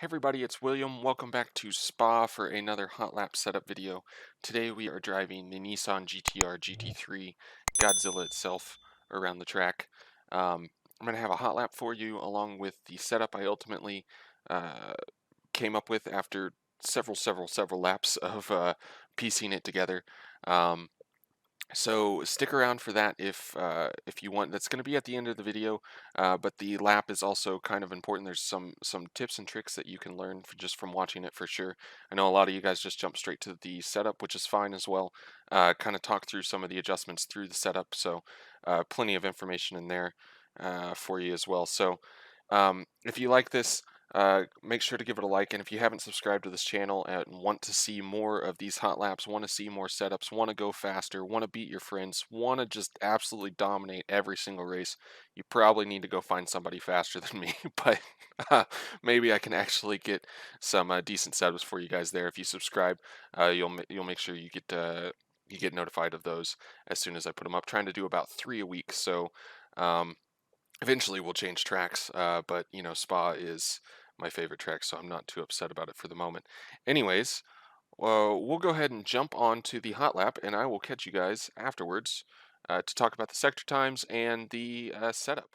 Hey everybody, it's William. Welcome back to Spa for another Hotlap setup video. Today we are driving the Nissan GTR GT3 Godzilla itself around the track. I'm going to have a Hotlap for you along with the setup I ultimately uh, came up with after several laps of piecing it together. Um, so stick around for that if you want. That's going to be at the end of the video, but the lap is also kind of important. There's some tips and tricks that you can learn just from watching it for sure. I know a lot of you guys just jump straight to the setup, which is fine as well. Kind of talk through some of the adjustments through the setup, so plenty of information in there for you as well. So if you like this, make sure to give it a like, and if you haven't subscribed to this channel and want to see more of these hot laps, want to see more setups, want to go faster, want to beat your friends, want to just absolutely dominate every single race, you probably need to go find somebody faster than me. But maybe I can actually get some decent setups for you guys there. If you subscribe, you'll make sure you get notified of those as soon as I put them up. Trying to do about 3 a week, so eventually we'll change tracks, but you know, Spa is my favorite track, so I'm not too upset about it for the moment. Anyways, we'll go ahead and jump on to the hot lap, and I will catch you guys afterwards to talk about the sector times and the setup.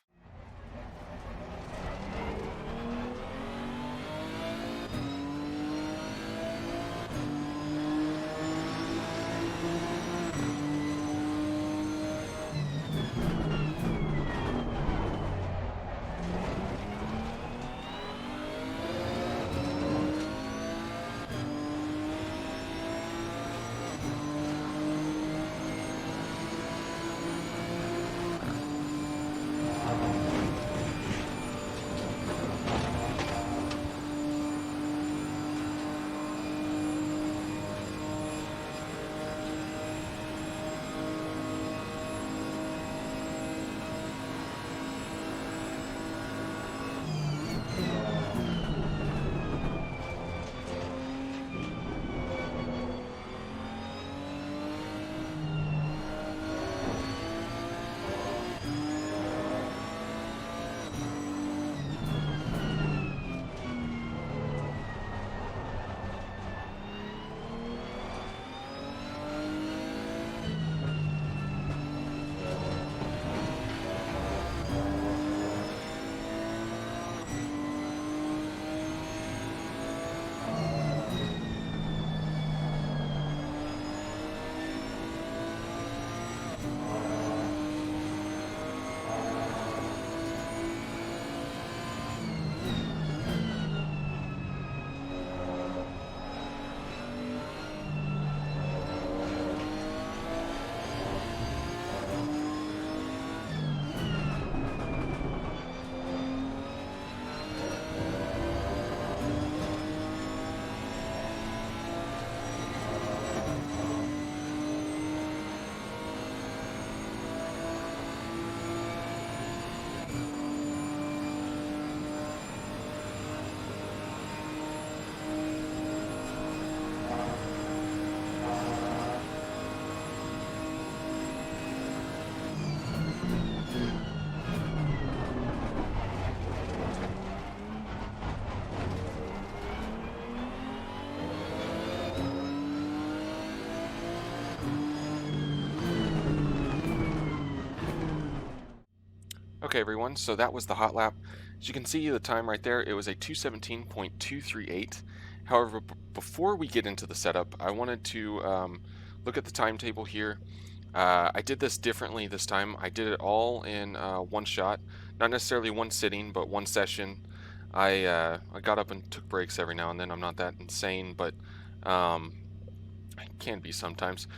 Okay, everyone, so that was the hot lap. As you can see, the time right there, it was a 2:17.238. However, before we get into the setup, I wanted to look at the timetable here. I did this differently this time. I did it all in one shot, not necessarily one sitting, but one session. I got up and took breaks every now and then. I'm not that insane, but um, I can be sometimes.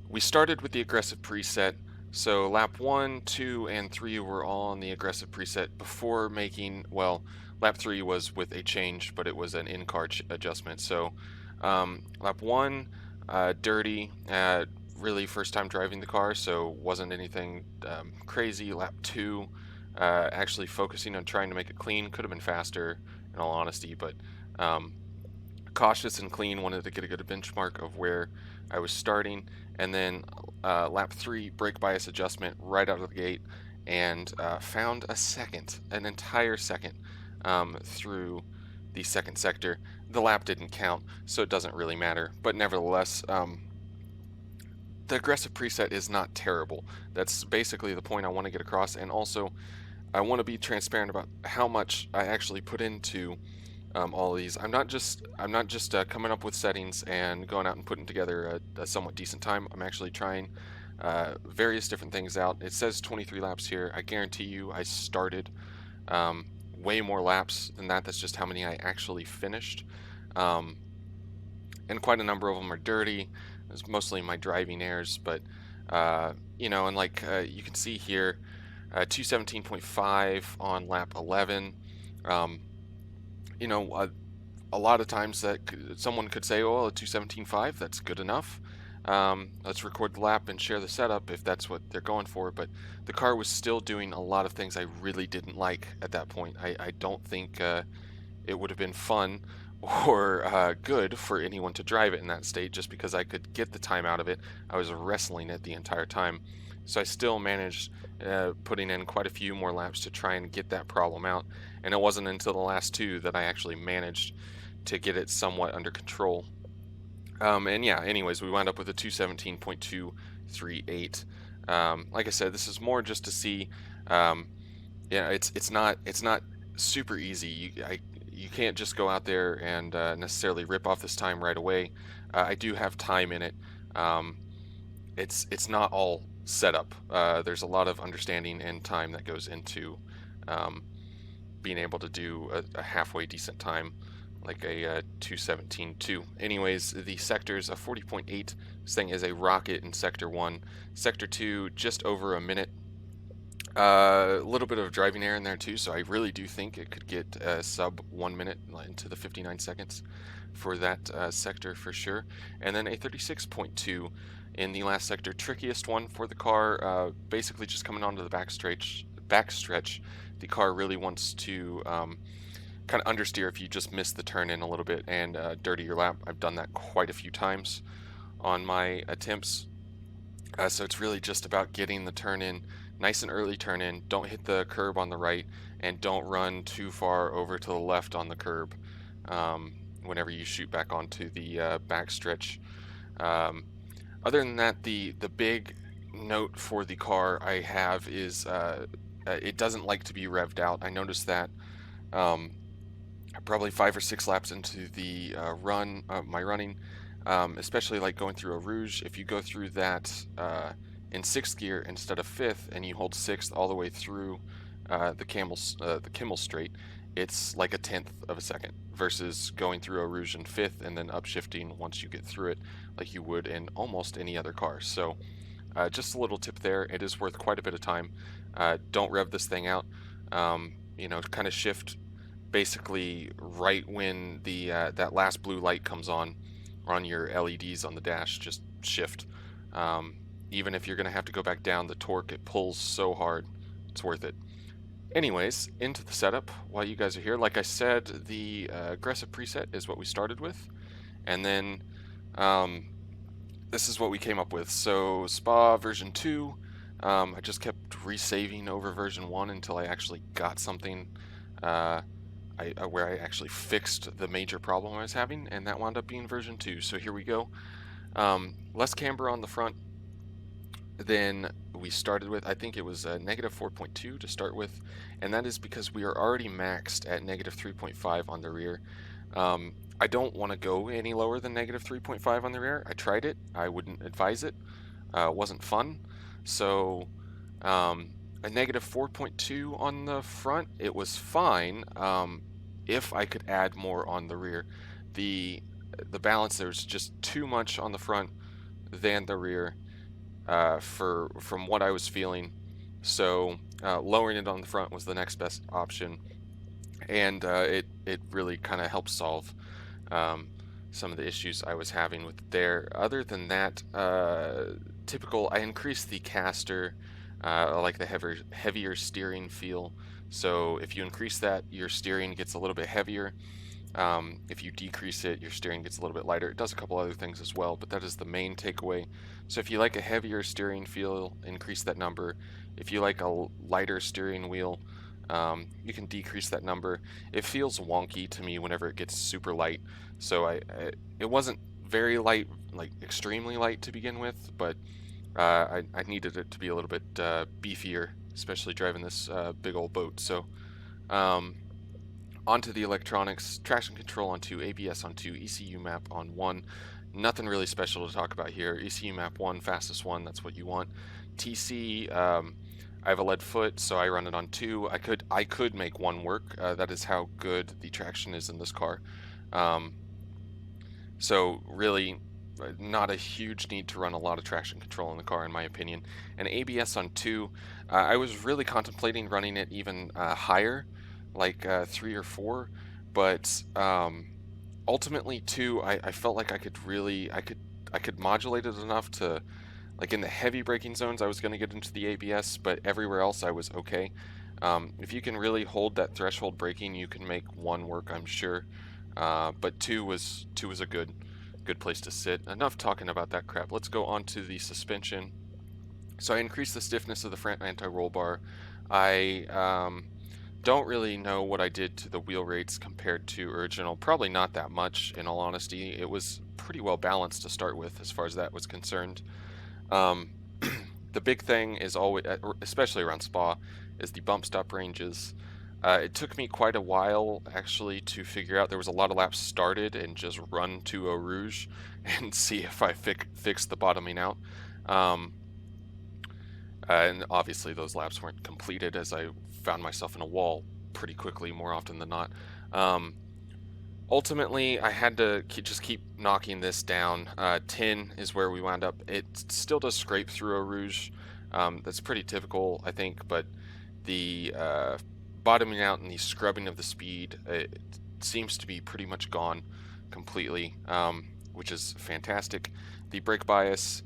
We started with the aggressive preset. So lap 1, 2, and 3 were all on the aggressive preset before making, well, lap 3 was with a change, but it was an in-car adjustment. So lap 1, dirty, really first time driving the car, so wasn't anything crazy. Lap 2, actually focusing on trying to make it clean, could have been faster in all honesty, but cautious and clean, wanted to get a good benchmark of where I was starting. And then lap 3, brake bias adjustment right out of the gate, and found an entire second through the second sector. The lap didn't count, so it doesn't really matter. But nevertheless, the aggressive preset is not terrible. That's basically the point I want to get across, and also I want to be transparent about how much I actually put into all of these. I'm not just coming up with settings and going out and putting together a somewhat decent time. I'm actually trying various different things out. It says 23 laps here. I guarantee you I started way more laps than that. That's just how many I actually finished. And quite a number of them are dirty. It's mostly my driving errors, but you know, and like you can see here, 217.5 on lap 11. You know, a lot of times that someone could say, oh, a 217.5, that's good enough. Let's record the lap and share the setup if that's what they're going for. But the car was still doing a lot of things I really didn't like at that point. I don't think it would have been fun or good for anyone to drive it in that state, just because I could get the time out of it. I was wrestling it the entire time. So I still managed putting in quite a few more laps to try and get that problem out. And it wasn't until the last two that I actually managed to get it somewhat under control. And yeah, anyways, we wound up with a 217.238. Like I said, this is more just to see. Yeah, it's not super easy. You can't just go out there and necessarily rip off this time right away. I do have time in it. It's not all set up. There's a lot of understanding and time that goes into being able to do a halfway decent time, like a 217.2. Anyways, the sectors, a 40.8. This thing is a rocket in Sector 1. Sector 2, just over a minute. A little bit of driving error in there too, so I really do think it could get sub 1 minute into the 59 seconds for that sector for sure. And then a 36.2 in the last sector, trickiest one for the car, basically just coming onto the backstretch. The car really wants to kind of understeer if you just miss the turn in a little bit and dirty your lap. I've done that quite a few times on my attempts. So it's really just about getting the turn in, nice and early turn in. Don't hit the curb on the right, and don't run too far over to the left on the curb whenever you shoot back onto the backstretch. Other than that, the big note for the car I have is it doesn't like to be revved out. I noticed that probably 5 or 6 laps into the my running, especially like going through a Rouge. If you go through that in 6th gear instead of 5th, and you hold 6th all the way through the Kimmel straight, it's like a 1/10 of a second versus going through a Rouge in 5th and then upshifting once you get through it, like you would in almost any other car. So just a little tip there. It is worth quite a bit of time. Don't rev this thing out. You know, kind of shift basically right when the that last blue light comes on your LEDs on the dash. Just shift. Even if you're going to have to go back down, the torque, it pulls so hard, it's worth it. Anyways, into the setup while you guys are here. Like I said, the aggressive preset is what we started with, and then this is what we came up with. So Spa version 2, I just kept resaving over version 1 until I actually got something where I actually fixed the major problem I was having, and that wound up being version 2. So here we go. Less camber on the front than we started with. I think it was negative 4.2 to start with, and that is because we are already maxed at negative 3.5 on the rear. I don't want to go any lower than negative 3.5 on the rear. I tried it. I wouldn't advise it. It wasn't fun. So a negative 4.2 on the front, it was fine if I could add more on the rear. The balance, there's just too much on the front than the rear from what I was feeling. So lowering it on the front was the next best option, and it really kind of helped solve some of the issues I was having with it there. Other than that, typical, I increased the caster. I like the heavier steering feel. So if you increase that, your steering gets a little bit heavier. If you decrease it, your steering gets a little bit lighter. It does a couple other things as well, but that is the main takeaway. So if you like a heavier steering feel, increase that number. If you like a lighter steering wheel, You can decrease that number. It feels wonky to me whenever it gets super light, so it wasn't very light, like extremely light to begin with, but I needed it to be a little bit beefier, especially driving this big old boat. So onto the electronics, traction control on 2, ABS on 2, ECU map on 1. Nothing really special to talk about here. ECU map 1, fastest one, that's what you want. TC, I have a lead foot, so I run it on 2. I could make 1 work. That is how good the traction is in this car. So really, not a huge need to run a lot of traction control in the car, in my opinion. And ABS on 2, I was really contemplating running it even higher, like 3 or 4, but ultimately 2, I felt like I could modulate it enough to, like in the heavy braking zones, I was going to get into the ABS, but everywhere else I was okay. If you can really hold that threshold braking, you can make 1 work, I'm sure. But 2 was a good place to sit. Enough talking about that crap. Let's go on to the suspension. So I increased the stiffness of the front anti-roll bar. I don't really know what I did to the wheel rates compared to original. Probably not that much, in all honesty. It was pretty well balanced to start with as far as that was concerned. The big thing is always, especially around Spa, is the bump stop ranges. It took me quite a while actually to figure out. There was a lot of laps started and just run to Eau Rouge and see if I fixed the bottoming out. And obviously those laps weren't completed, as I found myself in a wall pretty quickly, more often than not. Ultimately, I had to just keep knocking this down. 10 is where we wound up. It still does scrape through Eau Rouge. That's pretty typical, I think, but the bottoming out and the scrubbing of the speed, it seems to be pretty much gone completely, which is fantastic. The brake bias,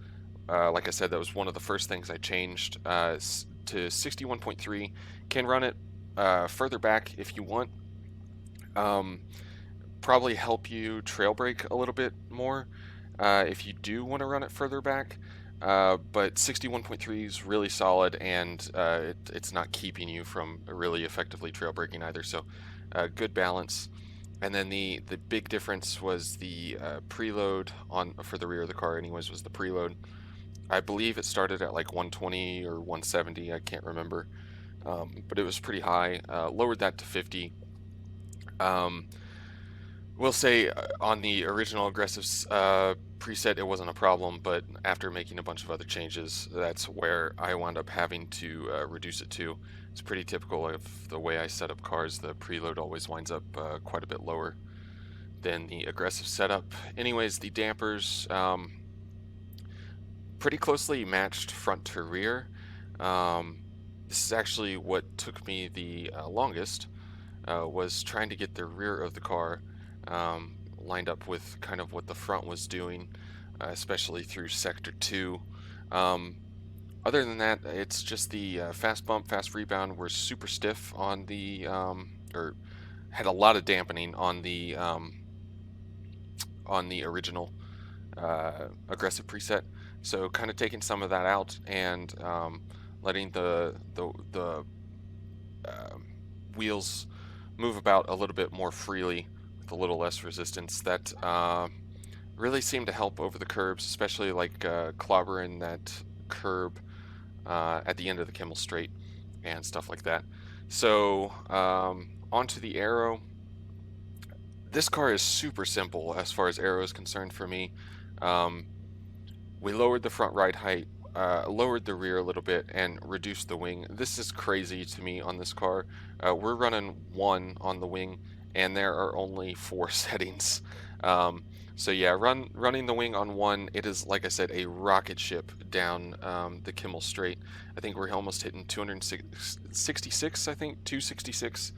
like I said, that was one of the first things I changed to 61.3. Can run it further back if you want. Probably help you trail brake a little bit more if you do want to run it further back. But 61.3 is really solid, and it's not keeping you from really effectively trail braking either. So good balance. And then the big difference was the preload for the rear of the car. Anyways, was the preload. I believe it started at like 120 or 170. I can't remember, but it was pretty high. Lowered that to 50. We'll say on the original aggressive preset, it wasn't a problem, but after making a bunch of other changes, that's where I wound up having to reduce it to. It's pretty typical of the way I set up cars. The preload always winds up quite a bit lower than the aggressive setup. Anyways, the dampers, pretty closely matched front to rear. This is actually what took me the longest, was trying to get the rear of the car lined up with kind of what the front was doing, especially through sector 2. Other than that, it's just the fast bump, fast rebound were super stiff on the, or had a lot of dampening on the original aggressive preset. So kind of taking some of that out and letting the wheels move about a little bit more freely with a little less resistance. That really seemed to help over the curbs, especially like clobbering that curb at the end of the Kimmel Straight and stuff like that. So onto the aero. This car is super simple as far as aero is concerned for me. We lowered the front ride height, lowered the rear a little bit, and reduced the wing. This is crazy to me on this car. We're running 1 on the wing, and there are only 4 settings. So yeah, running the wing on 1, it is, like I said, a rocket ship down the Kimmel Straight. I think we're almost hitting 266, I think, 266.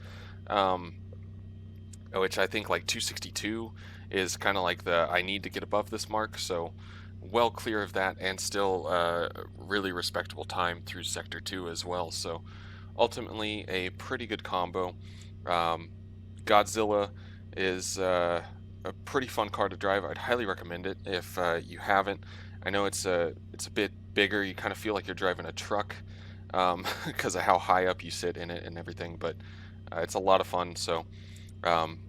Which I think like 262 is kind of like the I need to get above this mark, so well clear of that, and still really respectable time through sector 2 as well. So ultimately a pretty good combo. Godzilla is a pretty fun car to drive. I'd highly recommend it if you haven't. I know it's a bit bigger. You kind of feel like you're driving a truck. because of how high up you sit in it and everything. But it's a lot of fun. So um,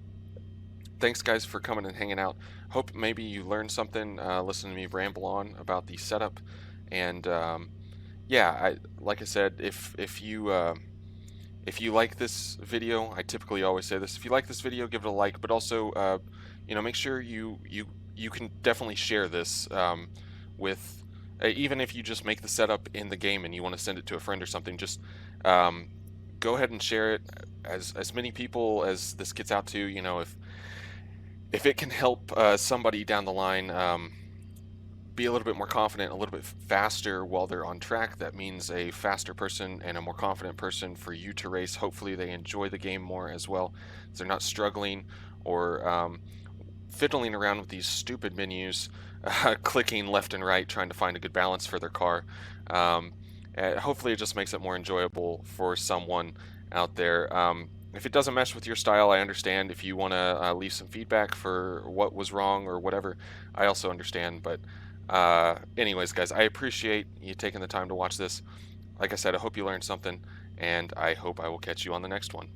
thanks, guys, for coming and hanging out. Hope maybe you learned something listening to me ramble on about the setup. And yeah, like I said, if you like this video, I typically always say this. If you like this video, give it a like, but also, make sure you can definitely share this with, even if you just make the setup in the game and you want to send it to a friend or something. Just um, go ahead and share it as many people as this gets out to. If it can help somebody down the line. Be a little bit more confident, a little bit faster while they're on track. That means a faster person and a more confident person for you to race. Hopefully they enjoy the game more as well. So they're not struggling or fiddling around with these stupid menus, clicking left and right, trying to find a good balance for their car. Hopefully it just makes it more enjoyable for someone out there. If it doesn't mesh with your style, I understand. If you want to leave some feedback for what was wrong or whatever, I also understand. But anyways, guys, I appreciate you taking the time to watch this. Like I said, I hope you learned something, and I hope I will catch you on the next one.